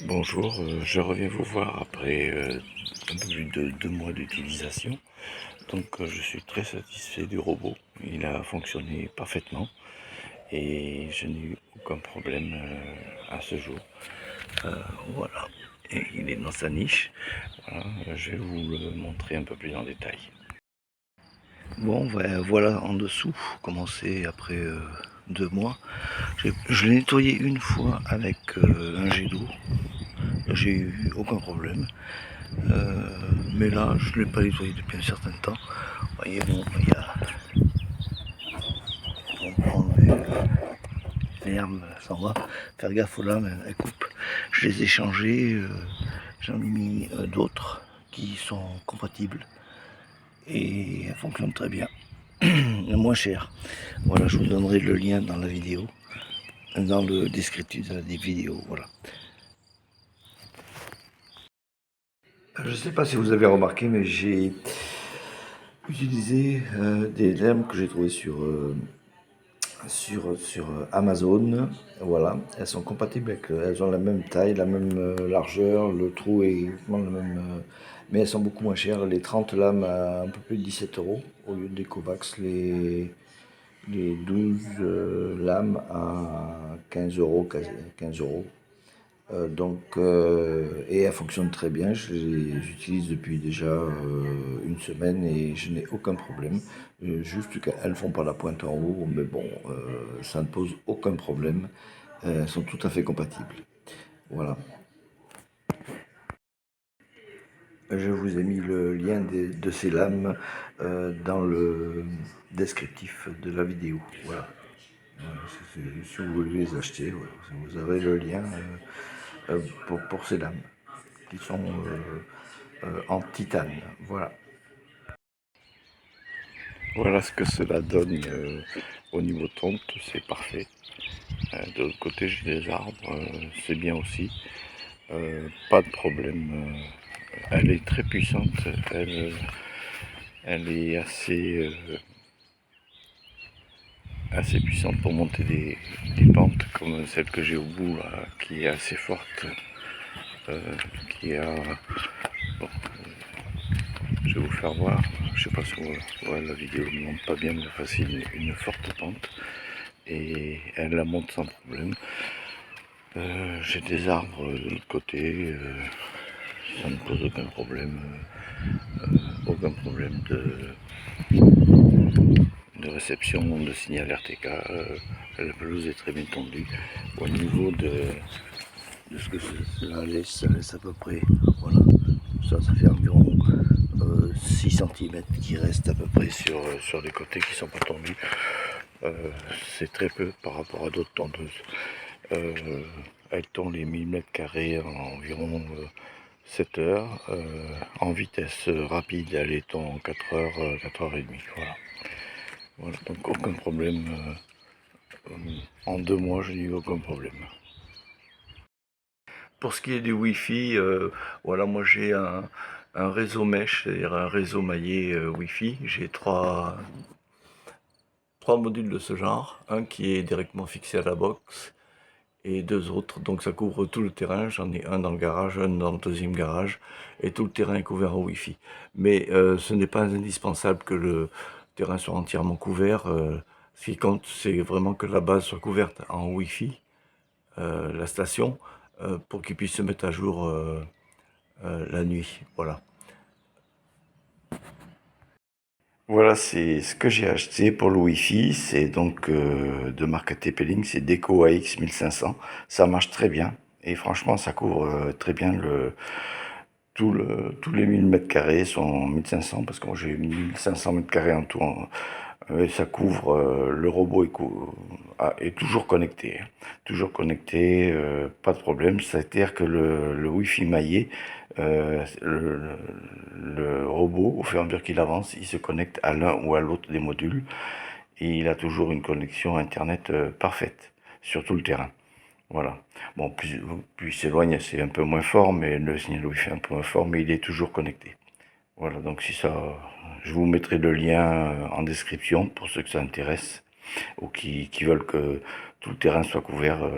Bonjour, je reviens vous voir après un peu plus de 2 mois d'utilisation. Donc je suis très satisfait du robot. Il a fonctionné parfaitement et je n'ai eu aucun problème à ce jour. Voilà, et il est dans sa niche. Voilà, je vais vous le montrer un peu plus en détail. Bon, voilà en dessous comment c'est après 2 mois. Je l'ai nettoyé une fois avec un jet d'eau. J'ai eu aucun problème. Mais là, je ne l'ai pas nettoyé depuis un certain temps. Vous voyez, bon, il y a. On peut enlever l'herbe, ça va. Faire gaffe aux lames, elles coupent. Je les ai changées, j'en ai mis d'autres qui sont compatibles et elles fonctionnent très bien. Moins cher. Voilà, je vous donnerai le lien dans la vidéo, dans le descriptif de la vidéo. Voilà. Je ne sais pas si vous avez remarqué, mais j'ai utilisé des lames que j'ai trouvées sur Amazon. Voilà, elles sont compatibles avec, elles ont la même taille, la même largeur, le trou est exactement le même, mais elles sont beaucoup moins chères. Les 30 lames à un peu plus de 17 euros au lieu des Covax, les 12 lames à 15 euros, 15 euros. Et elle fonctionne très bien. J'utilise depuis déjà une semaine et je n'ai aucun problème. Juste qu'elles ne font pas la pointe en haut, mais bon, ça ne pose aucun problème. Elles sont tout à fait compatibles. Voilà. Je vous ai mis le lien de ces lames dans le descriptif de la vidéo. Voilà. Si vous voulez les acheter, voilà, vous avez le lien pour ces lames qui sont en titane. Voilà. Voilà ce que cela donne au niveau tonte, c'est parfait. De l'autre côté, j'ai des arbres, c'est bien aussi. Pas de problème. Elle est très puissante, elle est assez puissante pour monter des pentes comme celle que j'ai au bout là, qui est assez forte, qui a. Bon, je vais vous faire voir. Je sais pas si la vidéo ne montre pas bien, mais facile, une forte pente et elle la monte sans problème. J'ai des arbres de l'autre côté, ça ne pose aucun problème de réception de signal RTK. La pelouse est très bien tendue. Au niveau de ce que cela laisse, ça laisse à peu près, voilà, ça fait environ 6 cm qui restent à peu près sur les côtés qui ne sont pas tendus. C'est très peu par rapport à d'autres tondeuses. Elle tond les 1000 m² en environ 7 heures. En vitesse rapide, elle est en 4 heures, 4h30. Voilà. Voilà, donc aucun problème. En 2 mois, je n'ai eu aucun problème. Pour ce qui est du Wi-Fi, voilà, moi j'ai un réseau mesh, c'est-à-dire un réseau maillé Wi-Fi. J'ai trois modules de ce genre, un qui est directement fixé à la box et deux autres, donc ça couvre tout le terrain. J'en ai un dans le garage, un dans le deuxième garage, et tout le terrain est couvert en Wi-Fi. Mais ce n'est pas indispensable que le terrain soit entièrement couvert. Ce qui compte, c'est vraiment que la base soit couverte en Wi-Fi, la station, pour qu'il puisse se mettre à jour la nuit. Voilà. Voilà, c'est ce que j'ai acheté pour le Wi-Fi. C'est donc de marque TP-Link, c'est Deco AX 1500. Ça marche très bien et franchement, ça couvre très bien tous les 1000 m² sont 1500 parce que moi j'ai 1500 m² en tout. Ça couvre, le robot est toujours connecté. Hein. Toujours connecté, pas de problème. C'est-à-dire que le Wi-Fi maillé, le robot, au fur et à mesure qu'il avance, il se connecte à l'un ou à l'autre des modules et il a toujours une connexion Internet parfaite sur tout le terrain. Voilà. Bon, plus il s'éloigne, c'est un peu moins fort, mais le signal Wi-Fi est un peu moins fort, mais il est toujours connecté. Voilà, donc si ça, je vous mettrai le lien en description pour ceux que ça intéresse ou qui veulent que tout le terrain soit couvert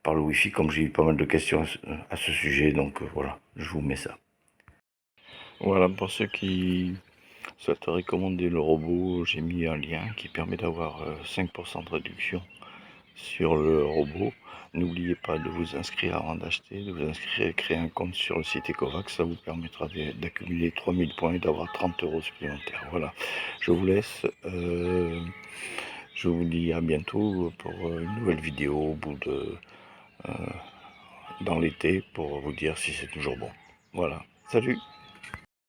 par le Wi-Fi, comme j'ai eu pas mal de questions à ce sujet, donc voilà, je vous mets ça. Voilà, pour ceux qui souhaiteraient commander le robot, j'ai mis un lien qui permet d'avoir 5% de réduction sur le robot. N'oubliez pas de vous inscrire avant d'acheter, de vous inscrire et créer un compte sur le site Ecovac. Ça vous permettra d'accumuler 3000 points et d'avoir 30 € supplémentaires. Voilà, je vous laisse. Je vous dis à bientôt pour une nouvelle vidéo au bout de dans l'été pour vous dire si c'est toujours bon. Voilà, salut!